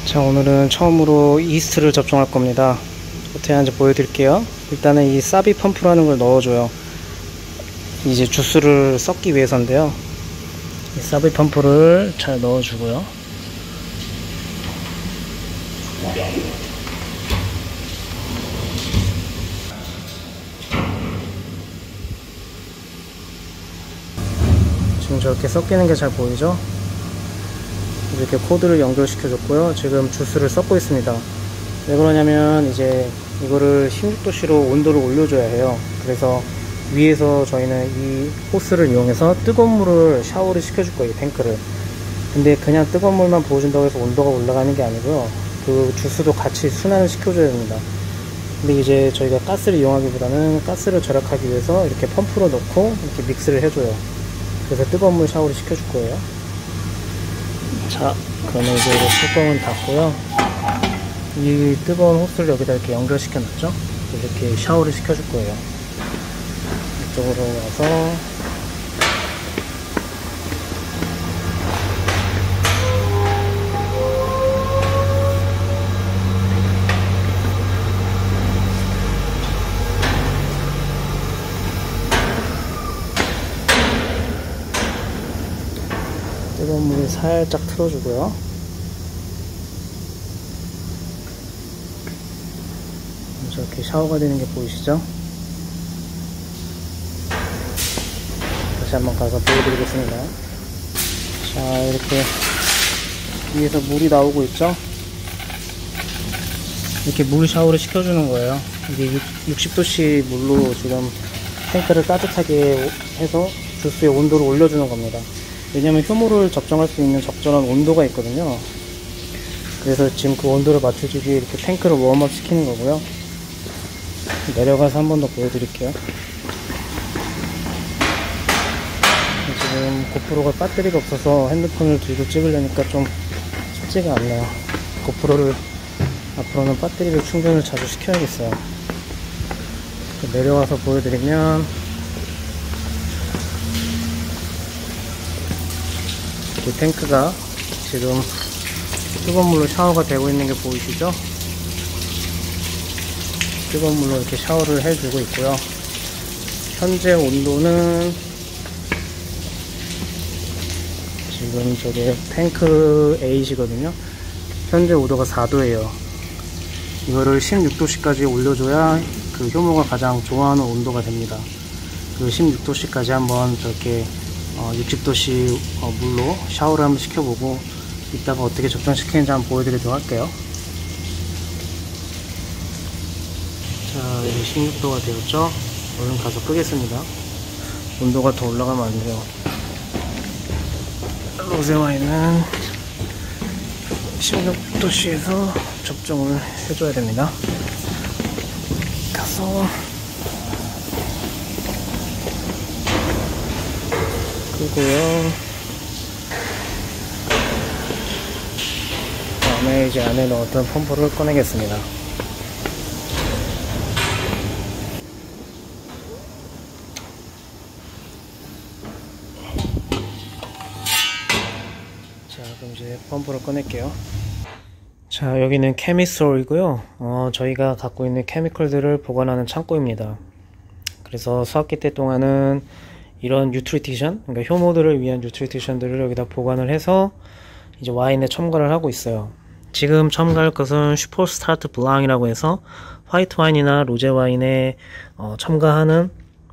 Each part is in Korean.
자, 오늘은 처음으로 이스트를 접종할 겁니다. 어떻게 하는지 보여드릴게요. 일단은 이 사비 펌프라는 걸 넣어줘요. 이제 주스를 섞기 위해서인데요. 이 사비 펌프를 잘 넣어주고요. 지금 저렇게 섞이는 게 잘 보이죠? 이렇게 코드를 연결시켜 줬고요. 지금 주스를 섞고 있습니다. 왜 그러냐면 이제 이거를 16도씨로 온도를 올려줘야 해요. 그래서 위에서 저희는 이 호스를 이용해서 뜨거운 물을 샤워를 시켜줄 거예요, 탱크를. 근데 그냥 뜨거운 물만 부어준다고 해서 온도가 올라가는 게 아니고요, 그 주스도 같이 순환을 시켜줘야 됩니다. 근데 이제 저희가 가스를 이용하기보다는 가스를 절약하기 위해서 이렇게 펌프로 넣고 이렇게 믹스를 해줘요. 그래서 뜨거운 물 샤워를 시켜줄 거예요. 자, 그러면 이제 뚜껑은 닫고요. 이 뜨거운 호스를 여기다 이렇게 연결시켜 놨죠? 이렇게 샤워를 시켜줄 거예요. 이쪽으로 와서 뜨거운 물을 살짝 틀어주고요. 저렇게 샤워가 되는 게 보이시죠? 다시 한번 가서 보여드리겠습니다. 자, 이렇게 위에서 물이 나오고 있죠? 이렇게 물 샤워를 시켜주는 거예요. 이게 60도씨 물로 지금 탱크를 따뜻하게 해서 주스의 온도를 올려주는 겁니다. 왜냐면 효모를 접종할 수 있는 적절한 온도가 있거든요. 그래서 지금 그 온도를 맞춰주기 위해 이렇게 탱크를 웜업 시키는 거고요. 내려가서 한 번 더 보여드릴게요. 지금 고프로가 배터리가 없어서 핸드폰을 들고 찍으려니까 좀 쉽지가 않네요. 고프로를 앞으로는 배터리를 충전을 자주 시켜야겠어요. 내려와서 보여드리면 이 탱크가 지금 뜨거운 물로 샤워가 되고 있는 게 보이시죠? 뜨거운 물로 이렇게 샤워를 해주고 있고요. 현재 온도는 지금 저게 탱크 8이거든요. 현재 온도가 4도예요. 이거를 16도씨까지 올려줘야 그 효모가 가장 좋아하는 온도가 됩니다. 그 16도씨까지 한번 저렇게 60도씨 물로 샤워를 한번 시켜보고 이따가 어떻게 적정시키는지 한번 보여드리도록 할게요. 자, 이제 16도가 되었죠? 얼른 가서 끄겠습니다. 온도가 더 올라가면 안 돼요. 로제와인은 16도씨에서 접종을 해줘야 됩니다. 가서 끄고요. 다음에 이제 안에 넣었던 펌프를 꺼내겠습니다. 자, 그럼 이제 펌프를 꺼낼게요. 자, 여기는 케미스토어이고요. 저희가 갖고 있는 케미컬들을 보관하는 창고입니다. 그래서 수학기 때 동안은 이런 뉴트리티션, 그러니까 효모들을 위한 뉴트리티션들을 여기다 보관을 해서 이제 와인에 첨가를 하고 있어요. 지금 첨가할 것은 슈퍼스타트 블랑이라고 해서 화이트 와인이나 로제 와인에 첨가하는,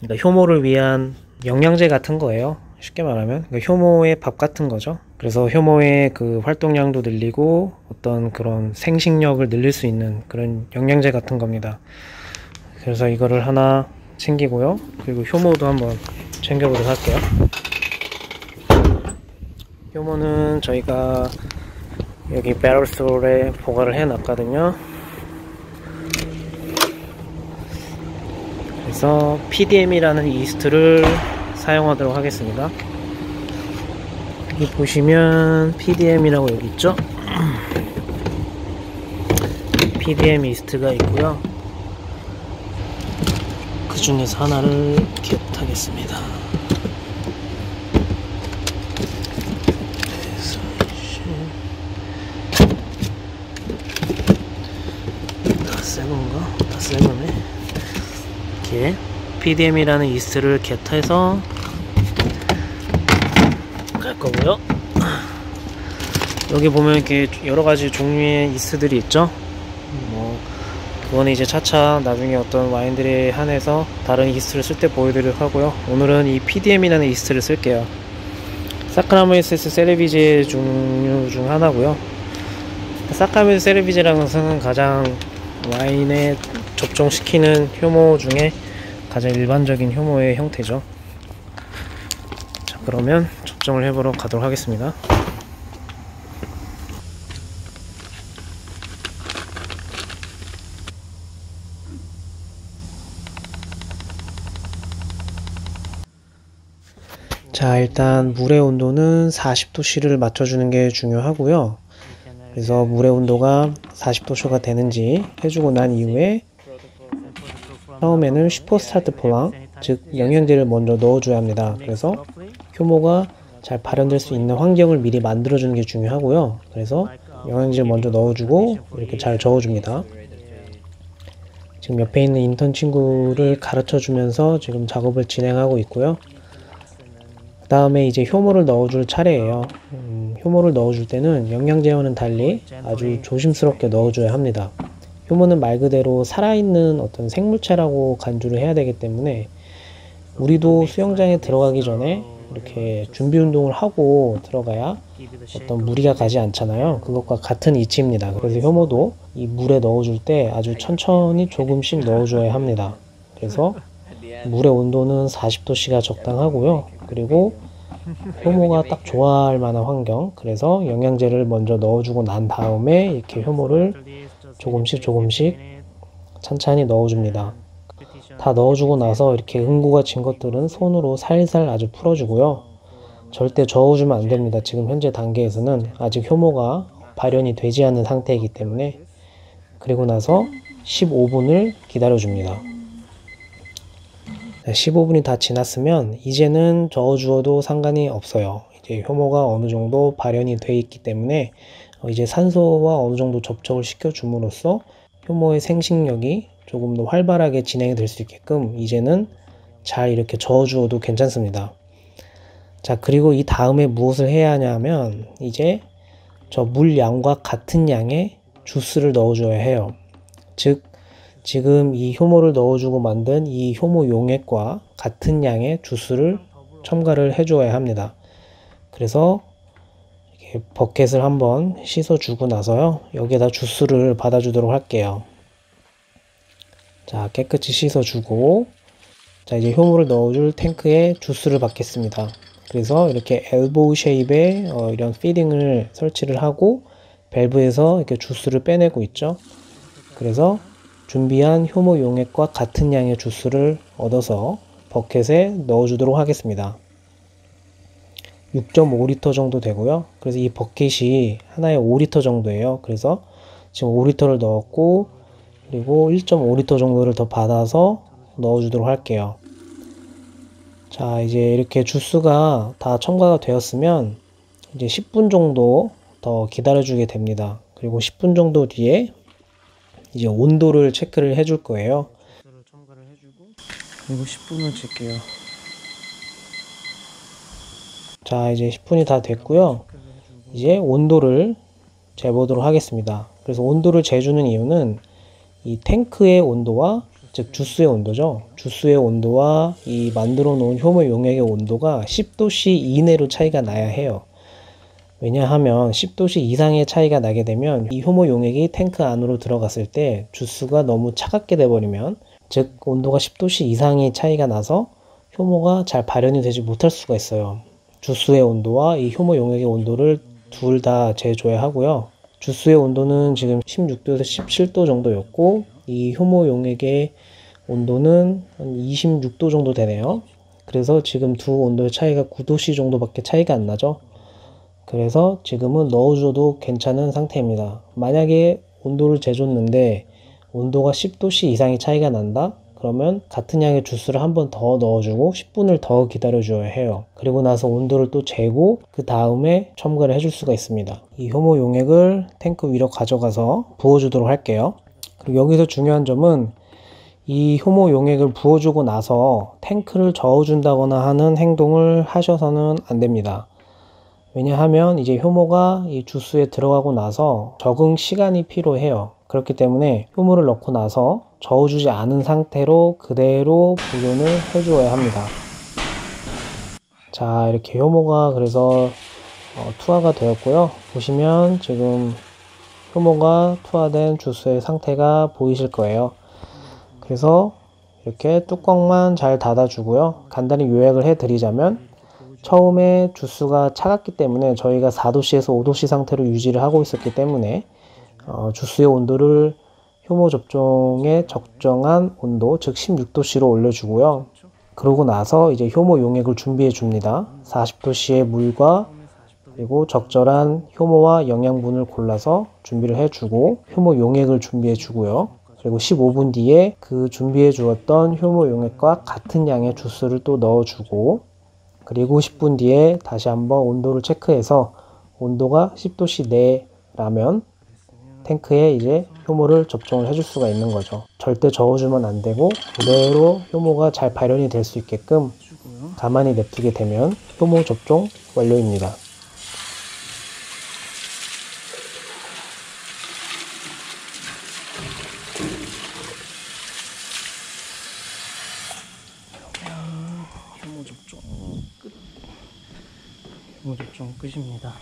그러니까 효모를 위한 영양제 같은 거예요. 쉽게 말하면 그러니까 효모의 밥 같은 거죠. 그래서 효모의 그 활동량도 늘리고 어떤 그런 생식력을 늘릴 수 있는 그런 영양제 같은 겁니다. 그래서 이거를 하나 챙기고요. 그리고 효모도 한번 챙겨보도록 할게요. 효모는 저희가 여기 배럴스톨에 보관을 해 놨거든요. 그래서 PDM이라는 이스트를 사용하도록 하겠습니다. 여기 보시면 PDM이라고 여기 있죠? PDM 이스트가 있고요. 그 중에서 하나를 겟하겠습니다. 다 새건가? 다 새거네. 이렇게 PDM이라는 이스트를 겟해서 갈 거고요. 여기 보면 이렇게 여러가지 종류의 이스트들이 있죠. 그거는 이제 차차 나중에 어떤 와인들에 한해서 다른 이스트를 쓸 때 보여드리도록 하고요. 오늘은 이 PDM이라는 이스트를 쓸게요. 사카라메이세스 세르비제 종류 중 하나고요. 사카라메이세스 세르비제라는 것은 가장 와인에 접종시키는 효모 중에 가장 일반적인 효모의 형태죠. 자, 그러면 접종을 해보러 가도록 하겠습니다. 자, 일단 물의 온도는 40도씨를 맞춰주는 게 중요하고요. 그래서 물의 온도가 40도씨가 되는지 해주고 난 이후에 처음에는 슈퍼스타트 폴랑, 즉 영양제를 먼저 넣어줘야 합니다. 그래서 효모가 잘 발현될 수 있는 환경을 미리 만들어주는 게 중요하고요. 그래서 영양제를 먼저 넣어주고 이렇게 잘 저어줍니다. 지금 옆에 있는 인턴 친구를 가르쳐주면서 지금 작업을 진행하고 있고요. 그 다음에 이제 효모를 넣어줄 차례예요. 효모를 넣어줄 때는 영양제와는 달리 아주 조심스럽게 넣어줘야 합니다. 효모는 말 그대로 살아있는 어떤 생물체라고 간주를 해야 되기 때문에 우리도 수영장에 들어가기 전에 이렇게 준비 운동을 하고 들어가야 어떤 무리가 가지 않잖아요. 그것과 같은 이치입니다. 그래서 효모도 이 물에 넣어줄 때 아주 천천히 조금씩 넣어줘야 합니다. 그래서 물의 온도는 40도씨가 적당하고요. 그리고 효모가 딱 좋아할 만한 환경, 그래서 영양제를 먼저 넣어주고 난 다음에 이렇게 효모를 조금씩 천천히 넣어줍니다. 다 넣어주고 나서 이렇게 응고가 진 것들은 손으로 살살 아주 풀어주고요. 절대 저어주면 안 됩니다. 지금 현재 단계에서는 아직 효모가 발현이 되지 않은 상태이기 때문에. 그리고 나서 15분을 기다려줍니다. 15분이 다 지났으면 이제는 저어주어도 상관이 없어요. 이제 효모가 어느 정도 발현이 되어 있기 때문에 이제 산소와 어느 정도 접촉을 시켜줌으로써 효모의 생식력이 조금 더 활발하게 진행이 될 수 있게끔 이제는 잘 이렇게 저어주어도 괜찮습니다. 자, 그리고 이 다음에 무엇을 해야 하냐면 이제 저 물량과 같은 양의 주스를 넣어줘야 해요. 즉 지금 이 효모를 넣어주고 만든 이 효모 용액과 같은 양의 주스를 첨가를 해줘야 합니다. 그래서 이렇게 버켓을 한번 씻어주고 나서요. 여기에다 주스를 받아주도록 할게요. 자, 깨끗이 씻어주고 자, 이제 효모를 넣어줄 탱크에 주스를 받겠습니다. 그래서 이렇게 엘보우 쉐입의 이런 피딩을 설치를 하고 밸브에서 이렇게 주스를 빼내고 있죠. 그래서 준비한 효모 용액과 같은 양의 주스를 얻어서 버켓에 넣어주도록 하겠습니다. 6.5리터 정도 되고요. 그래서 이 버켓이 하나에 5리터 정도예요. 그래서 지금 5리터를 넣었고 그리고 1.5리터 정도를 더 받아서 넣어주도록 할게요. 자, 이제 이렇게 주스가 다 첨가가 되었으면 이제 10분 정도 더 기다려주게 됩니다. 그리고 10분 정도 뒤에 이제 온도를 체크를 해줄 거예요. 그리고 10분을 잴게요. 자, 이제 10분이 다 됐고요. 이제 온도를 재보도록 하겠습니다. 그래서 온도를 재주는 이유는 이 탱크의 온도와 즉 주스의 온도죠. 주스의 온도와 이 만들어 놓은 효모 용액의 온도가 10도씨 이내로 차이가 나야 해요. 왜냐하면 10도씨 이상의 차이가 나게 되면 이 효모 용액이 탱크 안으로 들어갔을 때 주스가 너무 차갑게 돼버리면 즉 온도가 10도씨 이상의 차이가 나서 효모가 잘 발현이 되지 못할 수가 있어요. 주스의 온도와 이 효모 용액의 온도를 둘 다 재줘야 하고요. 주스의 온도는 지금 16도에서 17도 정도였고 이 효모 용액의 온도는 한 26도 정도 되네요. 그래서 지금 두 온도의 차이가 9도씨 정도밖에 차이가 안 나죠. 그래서 지금은 넣어줘도 괜찮은 상태입니다. 만약에 온도를 재줬는데 온도가 10도씨 이상의 차이가 난다? 그러면 같은 양의 주스를 한 번 더 넣어주고 10분을 더 기다려줘야 해요. 그리고 나서 온도를 또 재고 그 다음에 첨가를 해줄 수가 있습니다. 이 효모 용액을 탱크 위로 가져가서 부어주도록 할게요. 그리고 여기서 중요한 점은 이 효모 용액을 부어주고 나서 탱크를 저어준다거나 하는 행동을 하셔서는 안 됩니다. 왜냐하면 이제 효모가 이 주스에 들어가고 나서 적응 시간이 필요해요. 그렇기 때문에 효모를 넣고 나서 저어주지 않은 상태로 그대로 불륜을 해주어야 합니다. 자, 이렇게 효모가 그래서 투하가 되었고요. 보시면 지금 효모가 투하된 주스의 상태가 보이실 거예요. 그래서 이렇게 뚜껑만 잘 닫아주고요. 간단히 요약을 해드리자면 처음에 주스가 차갑기 때문에 저희가 4도씨에서 5도씨 상태로 유지를 하고 있었기 때문에 주스의 온도를 효모 접종에 적정한 온도, 즉 16도씨로 올려주고요. 그러고 나서 이제 효모 용액을 준비해 줍니다. 40도씨의 물과 그리고 적절한 효모와 영양분을 골라서 준비를 해주고 효모 용액을 준비해 주고요. 그리고 15분 뒤에 그 준비해 주었던 효모 용액과 같은 양의 주스를 또 넣어주고 그리고 10분 뒤에 다시 한번 온도를 체크해서 온도가 10도씨 내라면 탱크에 이제 효모를 접종을 해줄 수가 있는 거죠. 절대 저어주면 안 되고 그대로 효모가 잘 발현이 될 수 있게끔 가만히 냅두게 되면 효모 접종 완료입니다. 효모 접종 끝. 효모 접종 끝입니다.